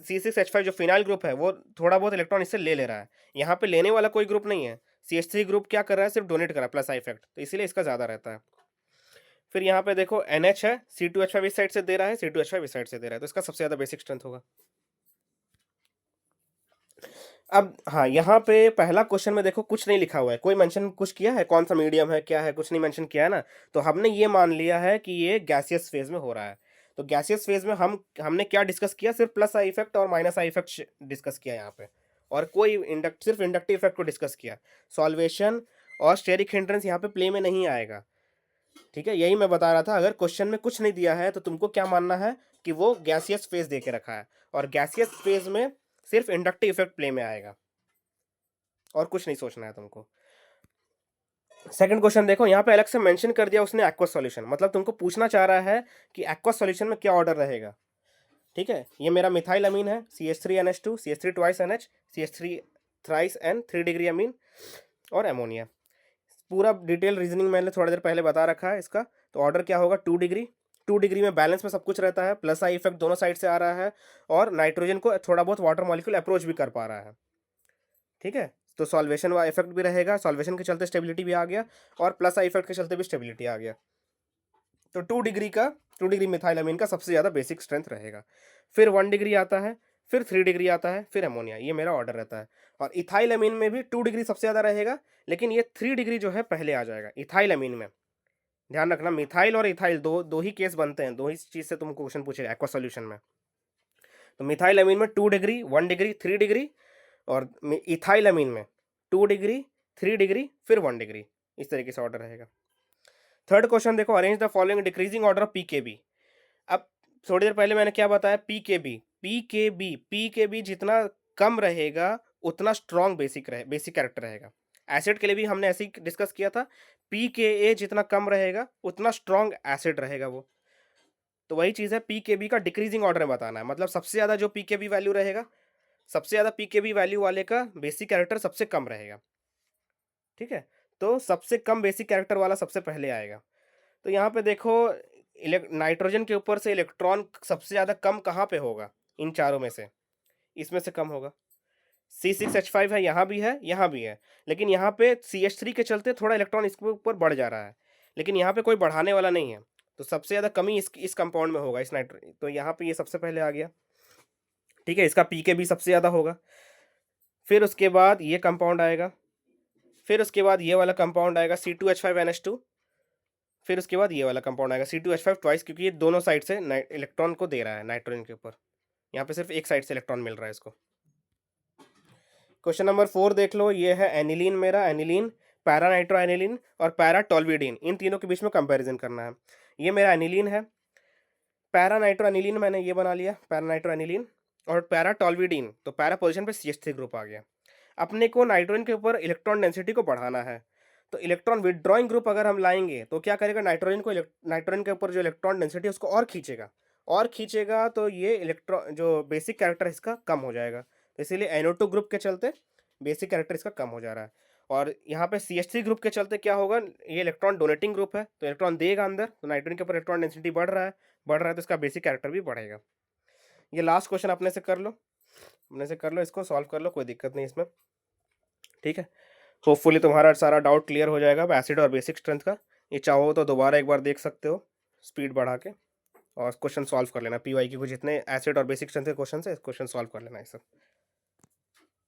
[SPEAKER 1] C6H5 जो फिनाइल ग्रुप है वो थोड़ा बहुत इलेक्ट्रॉन इससे ले ले रहा है, यहाँ पे लेने वाला कोई ग्रुप नहीं है। CH3 ग्रुप क्या कर रहा है, सिर्फ डोनेट कर रहा है प्लस आई इफेक्ट, तो इसीलिए इसका ज़्यादा रहता है। फिर यहाँ पे देखो NH है, C2H5 इस साइड से दे रहा है, C2H5 इस साइड से दे रहा है, तो इसका सबसे ज़्यादा बेसिक स्ट्रेंथ होगा। अब हाँ, यहाँ पे पहला क्वेश्चन में देखो कुछ नहीं लिखा हुआ है, कोई मेंशन कुछ किया है कौन सा मीडियम है क्या है, कुछ नहीं मेंशन किया है ना, तो हमने ये मान लिया है कि ये गैसियस फेज में हो रहा है। तो गैसियस फेज में हमने क्या डिस्कस किया, सिर्फ प्लस आई इफेक्ट और माइनस आई इफेक्ट डिस्कस किया यहाँ पे, और कोई सिर्फ इंडक्टिव इफेक्ट को डिस्कस किया। सॉल्वेशन और स्टेरिक हिंड्रेंस यहाँ पे प्ले में नहीं आएगा, ठीक है? यही मैं बता रहा था, अगर क्वेश्चन में कुछ नहीं दिया है तो तुमको क्या मानना है कि वो गैसियस फेज दे के रखा है, और गैसियस फेज में सिर्फ इंडक्टिव इफेक्ट प्ले में आएगा, और कुछ नहीं सोचना है तुमको। सेकंड क्वेश्चन देखो, यहाँ पे अलग से मेंशन कर दिया उसने एक्वस सॉल्यूशन, मतलब तुमको पूछना चाह रहा है कि एक्वस सॉल्यूशन में क्या ऑर्डर रहेगा, ठीक है? ये मेरा मिथाइल अमीन है, CH3NH2, CH3 twice NH, CH3 thrice N, 3 degree amine और एमोनिया। पूरा डिटेल रीजनिंग मैंने थोड़ी देर पहले बता रखा है इसका। तो ऑर्डर क्या होगा, 2 डिग्री। 2 डिग्री में बैलेंस में सब कुछ रहता है, प्लस आई इफेक्ट दोनों साइड से आ रहा है, और नाइट्रोजन को थोड़ा बहुत वाटर मॉलिक्यूल अप्रोच भी कर पा रहा है, ठीक है? तो सॉल्वेशन वा इफेक्ट भी रहेगा, सॉल्वेशन के चलते स्टेबिलिटी भी आ गया, और प्लस आई इफेक्ट के चलते भी स्टेबिलिटी आ गया। तो 2 डिग्री मिथाइलामीन का सबसे ज़्यादा बेसिक स्ट्रेंथ रहेगा। फिर 1 डिग्री आता है, फिर 3 डिग्री आता है, फिर अमोनिया, ये मेरा ऑर्डर रहता है। और इथाइलामीन में भी 2 डिग्री सबसे ज़्यादा रहेगा, लेकिन ये 3 डिग्री जो है पहले आ जाएगा इथाइलामीन में। ध्यान रखना, मिथाइल और इथाइल दो दो ही केस बनते हैं, दो ही चीज़ से तुमको क्वेश्चन पूछेगा एक्वा सॉल्यूशन में। तो मिथाइलामीन में 2 डिग्री, 1 डिग्री, 3 डिग्री, और इथाइलामीन में 2 डिग्री, 3 डिग्री, फिर 1 डिग्री, इस तरीके से ऑर्डर रहेगा। थर्ड क्वेश्चन देखो, arrange the following decreasing order of pKb. अब थोड़ी देर पहले मैंने क्या बताया, पीकेबी जितना कम रहेगा उतना स्ट्रॉन्ग बेसिक कैरेक्टर रहेगा। एसिड के लिए भी हमने ऐसे ही डिस्कस किया था, पीकेए जितना कम रहेगा उतना स्ट्रॉन्ग एसिड रहेगा वो। तो वही चीज़ है, पीकेबी का डिक्रीजिंग ऑर्डर में बताना है, मतलब सबसे ज़्यादा जो पीकेबी वैल्यू रहेगा, सबसे ज़्यादा पीकेबी वैल्यू वाले का बेसिक कैरेक्टर सबसे कम रहेगा, ठीक है? तो सबसे कम बेसिक कैरेक्टर वाला सबसे पहले आएगा। तो यहाँ पे देखो, नाइट्रोजन के ऊपर से इलेक्ट्रॉन सबसे ज़्यादा कम कहाँ पे होगा, इन चारों में से इसमें से कम होगा। C6H5 है, यहाँ भी है, यहाँ भी है, लेकिन यहाँ पे CH3 के चलते थोड़ा इलेक्ट्रॉन इसके ऊपर बढ़ जा रहा है, लेकिन यहाँ पे कोई बढ़ाने वाला नहीं है, तो सबसे ज़्यादा कमी इस कंपाउंड में होगा, इस नाइट्रोजन। तो यहाँ पे ये सबसे पहले आ गया, ठीक है? इसका पीके भी सबसे ज़्यादा होगा। फिर उसके बाद ये कंपाउंड आएगा, फिर उसके बाद ये वाला कंपाउंड आएगा C2H5NH2, फिर उसके बाद ये वाला कंपाउंड आएगा C2H5 ट्वाइस, क्योंकि ये दोनों साइड से इलेक्ट्रॉन को दे रहा है नाइट्रोजन के ऊपर, यहाँ पे सिर्फ एक साइड से इलेक्ट्रॉन मिल रहा है इसको। क्वेश्चन नंबर 4 देख लो, ये है एनिलीन, मेरा एनिलीन, पैरा नाइट्रो एनिलीन और पैरा टोल्यूडिन, इन तीनों के बीच में कंपैरिजन करना है। ये मेरा एनिलीन है, पैरा नाइट्रो एनिलीन मैंने ये बना लिया, पैरा नाइट्रो एनिलीन, और पैरा टोल्यूडिन, तो पैरा पोजीशन पे CH3 ग्रुप आ गया। अपने को नाइट्रोजन के ऊपर इलेक्ट्रॉन डेंसिटी को बढ़ाना है, तो इलेक्ट्रॉन विथड्रॉइंग ग्रुप अगर हम लाएंगे तो क्या करेगा, नाइट्रोजन के ऊपर जो इलेक्ट्रॉन डेंसिटी है उसको और खींचेगा, तो ये इलेक्ट्रॉन जो बेसिक कैरेक्टर है इसका कम हो जाएगा, तो इसीलिए NO2 ग्रुप के चलते बेसिक कैरेक्टर इसका कम हो जा रहा है। और यहाँ पे CH3 ग्रुप के चलते क्या होगा, ये इलेक्ट्रॉन डोनेटिंग ग्रुप है तो इलेक्ट्रॉन देगा अंदर, तो नाइट्रोजन के ऊपर इलेक्ट्रॉन डेंसिटी बढ़ रहा है तो इसका बेसिक कैरेक्टर भी बढ़ेगा। ये लास्ट क्वेश्चन अपने से कर लो, इसको सॉल्व कर लो, कोई दिक्कत नहीं इसमें, ठीक है। होपफुली तुम्हारा सारा डाउट क्लियर हो जाएगा अब एसिड और बेसिक स्ट्रेंथ का। ये चाहो तो दोबारा एक बार देख सकते हो स्पीड बढ़ा के, और क्वेश्चन सॉल्व कर लेना, PY के कुछ जितने एसिड और बेसिक स्ट्रेंथ के क्वेश्चन है क्वेश्चन सॉल्व कर लेना ये सब।